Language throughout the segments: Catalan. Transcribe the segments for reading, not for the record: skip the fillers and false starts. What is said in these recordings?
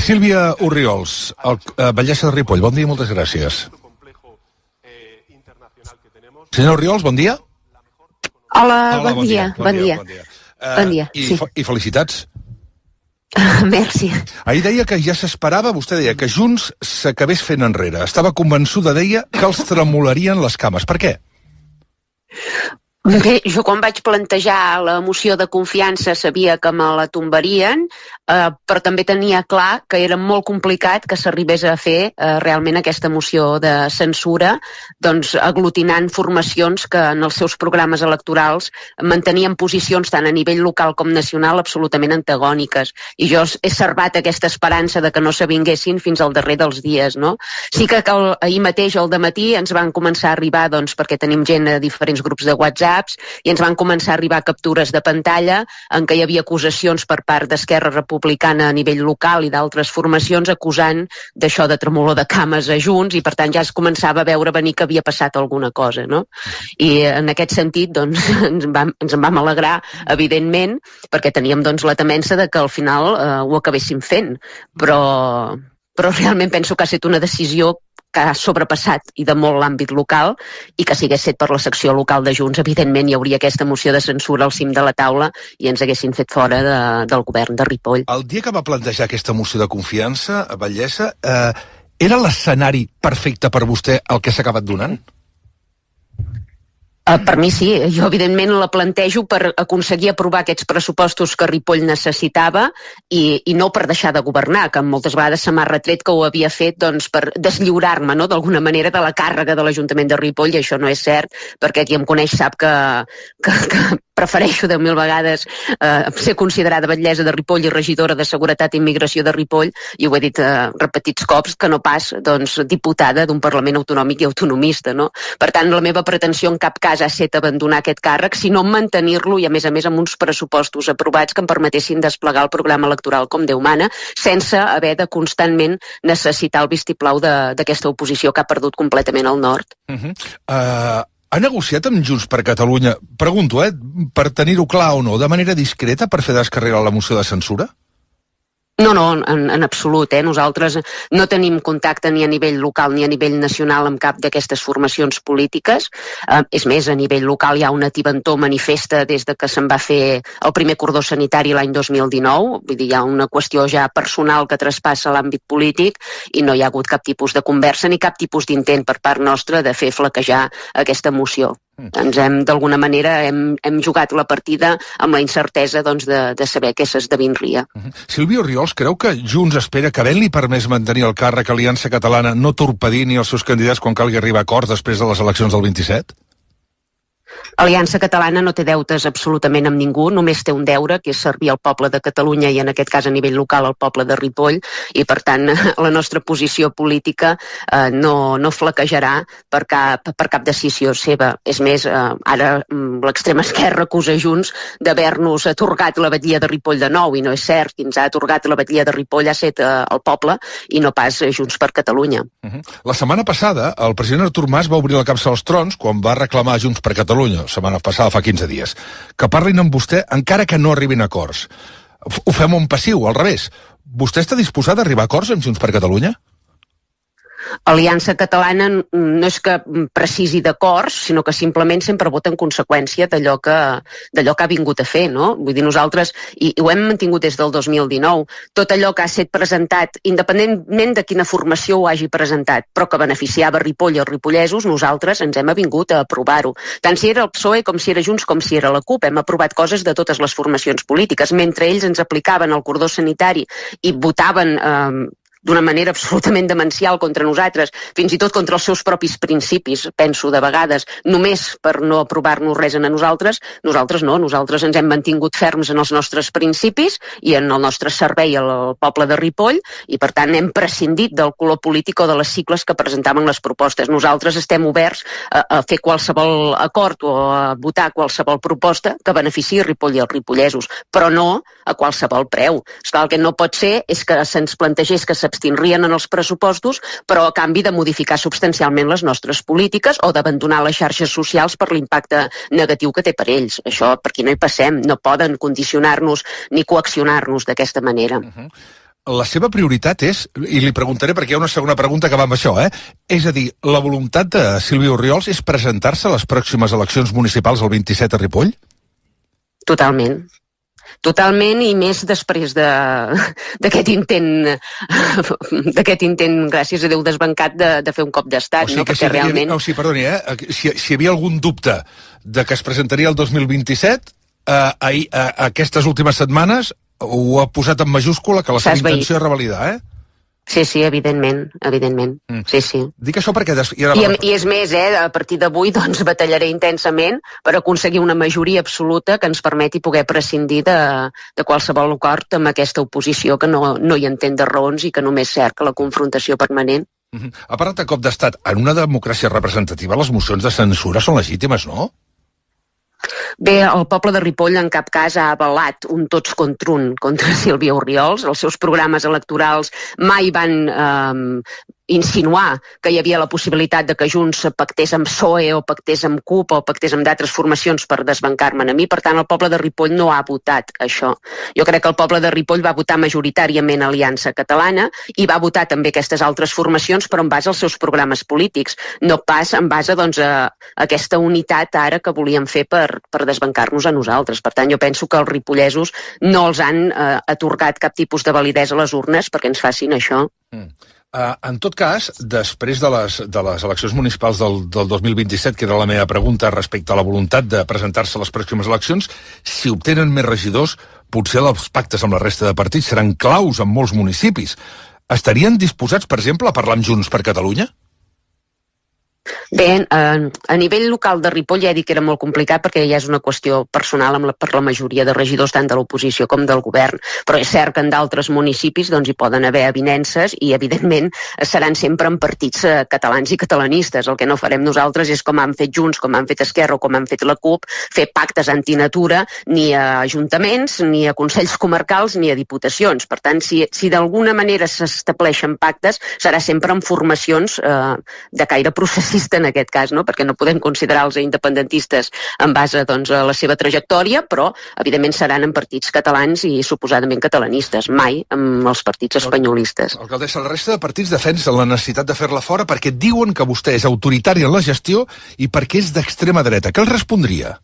Sílvia Orriols, batllessa de Ripoll, bon dia i moltes gràcies. Senyor Orriols, bon dia. Hola, bon dia. Bon dia. I felicitats. Merci. Ahir deia que ja s'esperava, vostè deia que Junts s'acabés fent enrere. Estava convençuda, deia, que els tremolarien les cames. Per què? Bé, jo quan vaig plantejar la moció de confiança sabia que me la tombarien, però també tenia clar que era molt complicat que s'arribés a fer realment aquesta moció de censura, doncs aglutinant formacions que en els seus programes electorals mantenien posicions tant a nivell local com nacional absolutament antagòniques. I jo he servat aquesta esperança de que no s'avinguessin fins al darrer dels dies, no? Sí que ahir mateix, al dematí, ens van començar a arribar, doncs, perquè tenim gent a diferents grups de WhatsApp, i ens van començar a arribar captures de pantalla en què hi havia acusacions per part d'Esquerra Republicana a nivell local i d'altres formacions acusant d'això de tremolor de cames a Junts, i per tant ja es començava a veure venir que havia passat alguna cosa, no? I en aquest sentit, doncs, ens en vam alegrar, evidentment, perquè teníem, doncs, la temença de que al final ho acabéssim fent, però realment penso que ha estat una decisió que ha sobrepassat i de molt l'àmbit local, i que si hagués set per la secció local de Junts, evidentment hi hauria aquesta moció de censura al cim de la taula i ens haguessin fet fora del govern de Ripoll. El dia que va plantejar aquesta moció de confiança, batllessa, era l'escenari perfecte per vostè el que s'ha acabat donant? Per mi sí, jo evidentment la plantejo per aconseguir aprovar aquests pressupostos que Ripoll necessitava i no per deixar de governar, que moltes vegades se m'ha retret que ho havia fet, doncs, per deslliurar-me, no?, d'alguna manera de la càrrega de l'Ajuntament de Ripoll, i això no és cert, perquè qui em coneix sap que prefereixo 10.000 vegades ser considerada batllessa de Ripoll i regidora de Seguretat i Immigració de Ripoll, i ho he dit repetits cops, que no pas, doncs, diputada d'un Parlament autonòmic i autonomista, no? Per tant, la meva pretensió en cap cas ha estat abandonar aquest càrrec, sinó mantenir-lo, i a més amb uns pressupostos aprovats que em permetessin desplegar el programa electoral com Déu mana, sense haver de constantment necessitar el vistiplau d'aquesta oposició que ha perdut completament el nord. Ha negociat amb Junts per Catalunya, pregunto, per tenir-ho clar o no, de manera discreta per fer descarregar la moció de censura? No, en absolut. Nosaltres no tenim contacte ni a nivell local ni a nivell nacional amb cap d'aquestes formacions polítiques. És més, a nivell local hi ha una tibantor manifesta des de que se'n va fer el primer cordó sanitari l'any 2019. Vull dir, hi ha una qüestió ja personal que traspassa l'àmbit polític i no hi ha hagut cap tipus de conversa ni cap tipus d'intent per part nostra de fer flaquejar aquesta moció. D'alguna manera hem jugat la partida amb la incertesa, doncs, de saber què s'esdevindria. Sílvia Orriols, creu que Junts espera que havent-li permès mantenir el càrrec Aliança Catalana no torpedini els seus candidats quan calgui arribar a acords després de les eleccions del 27? Aliança Catalana no té deutes absolutament amb ningú, només té un deure, que és servir al poble de Catalunya i en aquest cas a nivell local al poble de Ripoll, i per tant la nostra posició política no flaquejarà per cap decisió seva. És més, ara l'extrema esquerra acusa Junts d'haver-nos atorgat la batllia de Ripoll de nou, i no és cert. Qui ens ha atorgat la batllia de Ripoll ha estat el poble i no pas Junts per Catalunya. La setmana passada el president Artur Mas va obrir la capsa als trons quan va reclamar a Junts per Catalunya, setmana passada, fa 15 dies, que parlin amb vostè encara que no arribin a acords. Ho fem en passiu, al revés. Vostè està disposat a arribar a acords amb Junts per Catalunya? Aliança Catalana no és que precisi d'acords, sinó que simplement sempre vota en conseqüència d'allò que ha vingut a fer, no? Vull dir, nosaltres, i ho hem mantingut des del 2019, tot allò que ha estat presentat, independentment de quina formació ho hagi presentat, però que beneficiava Ripoll i els ripollesos, nosaltres ens hem avingut a aprovar-ho. Tant si era el PSOE, com si era Junts, com si era la CUP, hem aprovat coses de totes les formacions polítiques. Mentre ells ens aplicaven el cordó sanitari i votaven d'una manera absolutament demencial contra nosaltres, fins i tot contra els seus propis principis, penso de vegades, només per no aprovar-nos res a nosaltres no, nosaltres ens hem mantingut ferms en els nostres principis i en el nostre servei al poble de Ripoll, i per tant hem prescindit del color polític o de les sigles que presentaven les propostes. Nosaltres estem oberts a fer qualsevol acord o a votar qualsevol proposta que beneficiï Ripoll i els ripollesos, però no a qualsevol preu. Esclar, el que no pot ser és que se'ns plantegés que s'abstindrien en els pressupostos, però a canvi de modificar substancialment les nostres polítiques o d'abandonar les xarxes socials per l'impacte negatiu que té per ells. Això, per aquí no hi passem, no poden condicionar-nos ni coaccionar-nos d'aquesta manera. la seva prioritat és, i li preguntaré perquè hi ha una segona pregunta que va amb això, és a dir, la voluntat de Sílvia Orriols és presentar-se a les pròximes eleccions municipals el 27 a Ripoll? Totalment, i més després d'aquest intent, gràcies a Déu desbancat, de fer un cop d'estat. O sigui, que realment... perdoni, si hi havia algun dubte de que es presentaria el 2027, aquestes últimes setmanes ho ha posat en majúscula, que la seva intenció és revalidar, Sí, evidentment. Sí. Dic això perquè... I és més, a partir d'avui doncs batallaré intensament per aconseguir una majoria absoluta que ens permeti poder prescindir de qualsevol acord amb aquesta oposició que no hi entén de raons i que només cerca la confrontació permanent. Ha parlat de cop d'estat. En una democràcia representativa les mocions de censura són legítimes, no? Bé, el poble de Ripoll en cap cas ha avalat un tots contra un contra Sílvia Orriols. Els seus programes electorals mai van insinuar que hi havia la possibilitat de que Junts pactés amb PSOE o pactés amb CUP o pactés amb d'altres formacions per desbancar-me a mi. Per tant, el poble de Ripoll no ha votat això. Jo crec que el poble de Ripoll va votar majoritàriament Aliança Catalana i va votar també aquestes altres formacions, però en base als seus programes polítics, no pas en base a aquesta unitat ara que volíem fer per desbancar-nos a nosaltres. Per tant, jo penso que els ripollesos no els han atorgat cap tipus de validesa a les urnes perquè ens facin això. En tot cas, després de les eleccions municipals del 2027, que era la meva pregunta respecte a la voluntat de presentar-se a les pròximes eleccions, si obtenen més regidors, potser els pactes amb la resta de partits seran claus en molts municipis. Estarien disposats, per exemple, a parlar amb Junts per Catalunya? Bé, a nivell local de Ripoll ja he dit que era molt complicat perquè ja és una qüestió personal per la majoria de regidors tant de l'oposició com del govern, però és cert que en d'altres municipis hi poden haver avinences i evidentment seran sempre en partits catalans i catalanistes. El que no farem nosaltres és com han fet Junts, com han fet Esquerra o com han fet la CUP, fer pactes antinatura ni a ajuntaments, ni a consells comarcals, ni a diputacions. Per tant, si d'alguna manera s'estableixen pactes, serà sempre en formacions de caire processista en aquest cas, no? Perquè no podem considerar els independentistes en base a la seva trajectòria, però evidentment seran en partits catalans i suposadament catalanistes, mai amb els partits espanyolistes. Alcaldessa, la resta de partits defensen la necessitat de fer-la fora perquè diuen que vostè és autoritari en la gestió i perquè és d'extrema dreta. Què els respondria?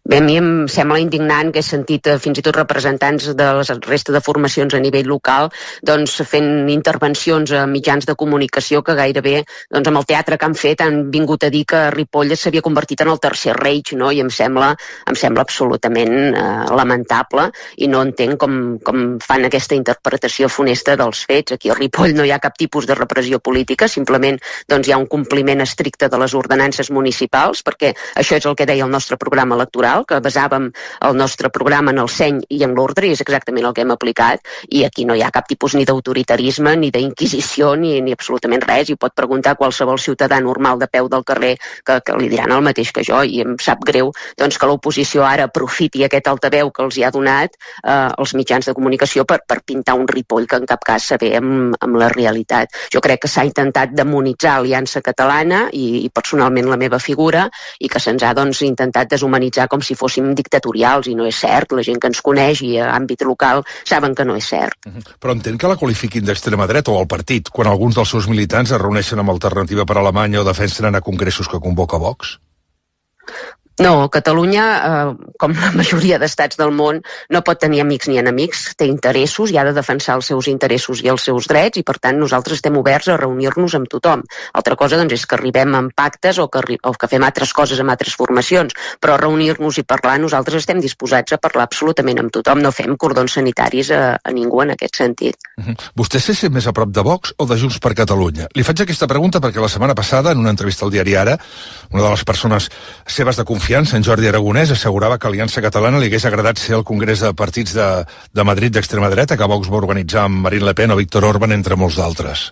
Bé, a mi em sembla indignant que he sentit fins i tot representants de la resta de formacions a nivell local fent intervencions a mitjans de comunicació que gairebé amb el teatre que han fet han vingut a dir que Ripoll s'havia convertit en el Tercer Reich, no? I em sembla absolutament lamentable i no entenc com fan aquesta interpretació funesta dels fets. Aquí a Ripoll no hi ha cap tipus de repressió política, simplement hi ha un compliment estricte de les ordenances municipals, perquè això és el que deia el nostre programa electoral, que basàvem el nostre programa en el seny i en l'ordre, i és exactament el que hem aplicat, i aquí no hi ha cap tipus ni d'autoritarisme, ni d'inquisició, ni absolutament res, i pot preguntar a qualsevol ciutadà normal de peu del carrer que li diran el mateix que jo, i em sap greu que l'oposició ara aprofiti aquest altaveu que els hi ha donat els mitjans de comunicació per pintar un Ripoll que en cap cas s'avé amb la realitat. Jo crec que s'ha intentat demonitzar Aliança Catalana i personalment la meva figura, i que se'ns ha intentat deshumanitzar com si fóssim dictatorials, i no és cert. La gent que ens coneix i a àmbit local saben que no és cert. Però entenc que la qualifiquin d'extrema dreta o el partit, quan alguns dels seus militants es reuneixen amb Alternativa per Alemanya o defensen anar a congressos que convoca Vox? No, Catalunya, com la majoria d'estats del món, no pot tenir amics ni enemics, té interessos i ha de defensar els seus interessos i els seus drets, i per tant nosaltres estem oberts a reunir-nos amb tothom. Altra cosa és que arribem amb pactes o que fem altres coses amb altres formacions, però reunir-nos i parlar, nosaltres estem disposats a parlar absolutament amb tothom, no fem cordons sanitaris a ningú en aquest sentit. Vostè se sent més a prop de Vox o de Junts per Catalunya? Li faig aquesta pregunta perquè la setmana passada, en una entrevista al diari Ara, una de les persones seves de confiança, en Jordi Aragonès, assegurava que a Aliança Catalana li hagués agradat ser el Congrés de Partits de Madrid d'extrema dreta que Vox va organitzar amb Marine Le Pen o Víctor Orban, entre molts d'altres.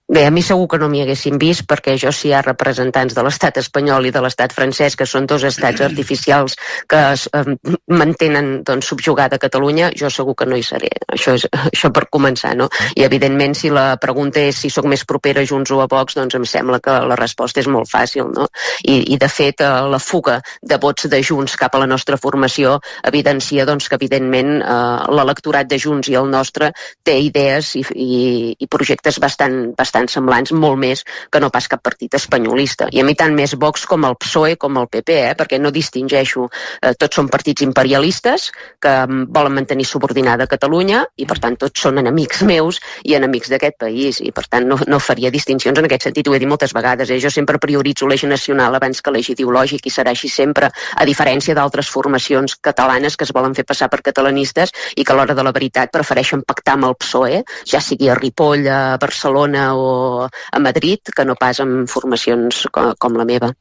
Bé, a mi segur que no m'hi haguessin vist, perquè jo si hi ha representants de l'estat espanyol i de l'estat francès, que són dos estats artificials que es mantenen doncs, subjugada a Catalunya, jo segur que no hi seré. Això per començar, no? I evidentment, si la pregunta és si sóc més propera a Junts o a Vox, doncs em sembla que la resposta és molt fàcil, no? I de fet, la fuga de vots de Junts cap a la nostra formació evidencia doncs, que evidentment l'electorat de Junts i el nostre té idees i projectes bastant semblants, molt més que no pas cap partit espanyolista. I a mi tant més Vox com el PSOE com el PP, perquè no distingeixo. Tots són partits imperialistes que volen mantenir subordinada Catalunya i, per tant, tots són enemics meus i enemics d'aquest país. I, per tant, no faria distincions en aquest sentit. Ho he dit moltes vegades. Jo sempre prioritzo l'eix nacional abans que l'eix ideològic i serà així sempre, a diferència d'altres formacions catalanes que es volen fer passar per catalanistes i que a l'hora de la veritat prefereixen pactar amb el PSOE, ja sigui a Ripoll, a Barcelona o a Madrid, que no pas amb formacions com la meva.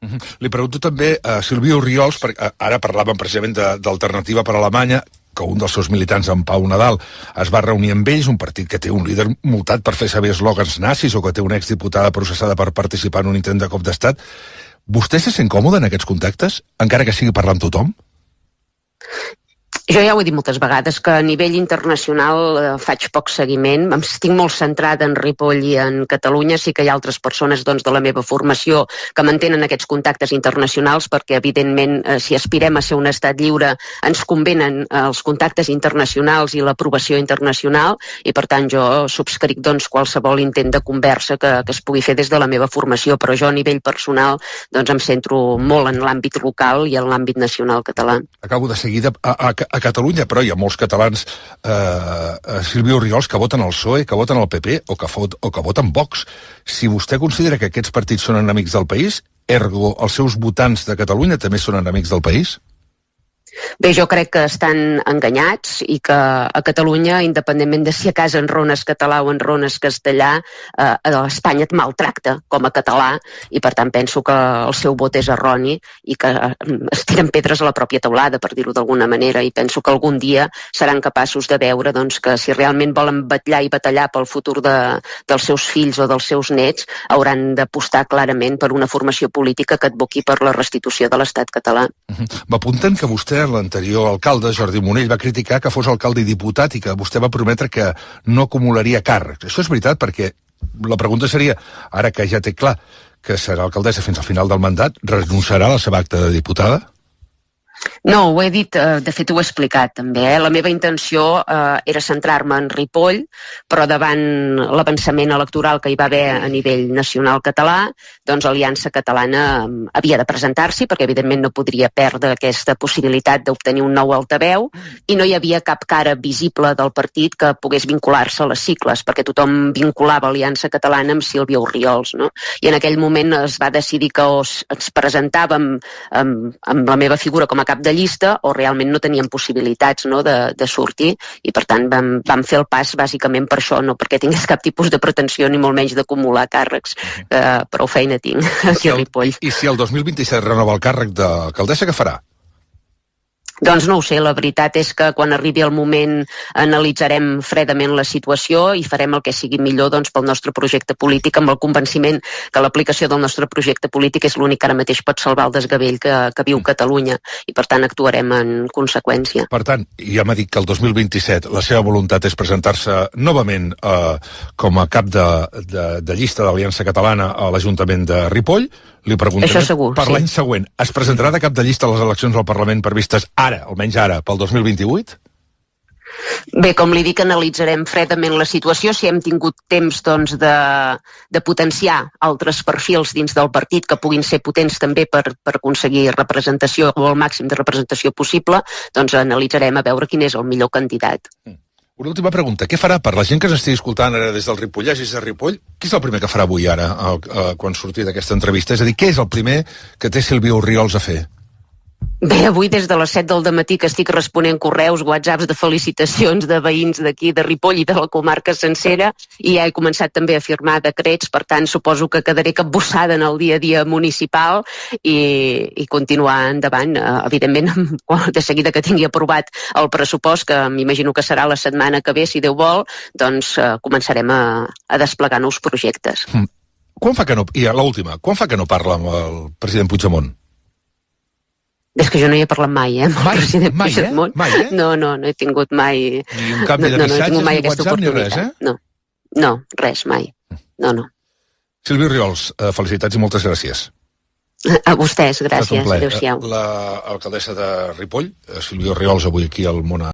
Li pregunto també a Sílvia Orriols, perquè ara parlàvem precisament d'Alternativa per Alemanya, que un dels seus militants, en Pau Nadal, es va reunir amb ells, un partit que té un líder multat per fer saber eslògans nazis o que té una exdiputada processada per participar en un intent de cop d'estat. Vostè se sent còmode en aquests contactes, encara que sigui parlar amb tothom? Jo ja ho he dit moltes vegades, que a nivell internacional faig poc seguiment. Estic molt centrada en Ripoll i en Catalunya. Sí que hi ha altres persones doncs, de la meva formació que mantenen aquests contactes internacionals perquè, evidentment, si aspirem a ser un estat lliure, ens convenen els contactes internacionals i l'aprovació internacional i, per tant, jo subscric doncs, qualsevol intent de conversa que es pugui fer des de la meva formació, però jo a nivell personal doncs, em centro molt en l'àmbit local i en l'àmbit nacional català. Acabo de seguida a Catalunya, però hi ha molts catalans, Sílvia Orriols, que voten el PSOE, que voten el PP o que voten Vox. Si vostè considera que aquests partits són enemics del país, ergo els seus votants de Catalunya també són enemics del país? Bé, jo crec que estan enganyats i que a Catalunya, independentment de si a casa enrones català o enrones castellà, Espanya et maltracta com a català i, per tant, penso que el seu vot és erroni i que es tiren pedres a la pròpia teulada, per dir-ho d'alguna manera, i penso que algun dia seran capaços de veure doncs, que si realment volen vetllar i batallar pel futur dels seus fills o dels seus nets, hauran d'apostar clarament per una formació política que advoqui per la restitució de l'estat català. M'apunten que vostè, l'anterior alcalde, Jordi Monell, va criticar que fos alcalde i diputat i que vostè va prometre que no acumularia càrrecs. Això és veritat, perquè la pregunta seria, ara que ja té clar que serà alcaldessa fins al final del mandat, renunciarà a la seva acta de diputada? No, ho he dit, de fet ho he explicat també. La meva intenció era centrar-me en Ripoll, però davant l'avançament electoral que hi va haver a nivell nacional català, doncs Aliança Catalana havia de presentar-s'hi, perquè evidentment no podria perdre aquesta possibilitat d'obtenir un nou altaveu, i no hi havia cap cara visible del partit que pogués vincular-se a les sigles, perquè tothom vinculava Aliança Catalana amb Sílvia Orriols, no? I en aquell moment es va decidir que o ens presentàvem amb la meva figura com a cap de llista o realment no teníem possibilitats, no, de sortir i per tant vam fer el pas bàsicament per això, no perquè tingués cap tipus de pretensió ni molt menys d'acumular càrrecs, prou feina tinc aquí a Ripoll. I si el 2027 renova el càrrec d'alcaldessa, què farà? Doncs no ho sé, la veritat és que quan arribi el moment analitzarem fredament la situació i farem el que sigui millor doncs, pel nostre projecte polític, amb el convenciment que l'aplicació del nostre projecte polític és l'únic que ara mateix pot salvar el desgavell que viu Catalunya i per tant actuarem en conseqüència. Per tant, ja m'ha dit que el 2027 la seva voluntat és presentar-se novament com a cap de llista d'Aliança Catalana a l'Ajuntament de Ripoll. Li preguntaré per l'any següent. Es presentarà de cap de llista a les eleccions al Parlament previstes ara, almenys ara, pel 2028? Bé, com li dic, analitzarem fredament la situació. Si hem tingut temps doncs, de potenciar altres perfils dins del partit que puguin ser potents també per aconseguir representació o el màxim de representació possible, doncs analitzarem a veure quin és el millor candidat. Una última pregunta. Què farà per la gent que ens estigui escoltant ara des del Ripollès i des de Ripoll? Què és el primer que farà avui ara, quan surti d'aquesta entrevista? És a dir, què és el primer que té Sílvia Orriols a fer? Bé, avui des de les 7 del dematí que estic responent correus, whatsapps de felicitacions de veïns d'aquí, de Ripoll i de la comarca sencera, i ja he començat també a firmar decrets, per tant suposo que quedaré capbussada en el dia a dia municipal i continuar endavant. Evidentment, de seguida que tingui aprovat el pressupost, que m'imagino que serà la setmana que ve, si Déu vol, doncs començarem a desplegar nous projectes. Quan fa que no... I l'última, quan fa que no parla amb el president Puigdemont? És que jo no hi he parlat mai, amb el president Puigdemont. Mai, eh? No he tingut mai... Ni un canvi de missatges, ni WhatsApp, ni res, eh? No, res, mai. No. Sílvia Orriols, felicitats i moltes gràcies. A vostès, gràcies. Adéu-siau. L'alcaldessa de Ripoll, Sílvia Orriols, avui aquí al Món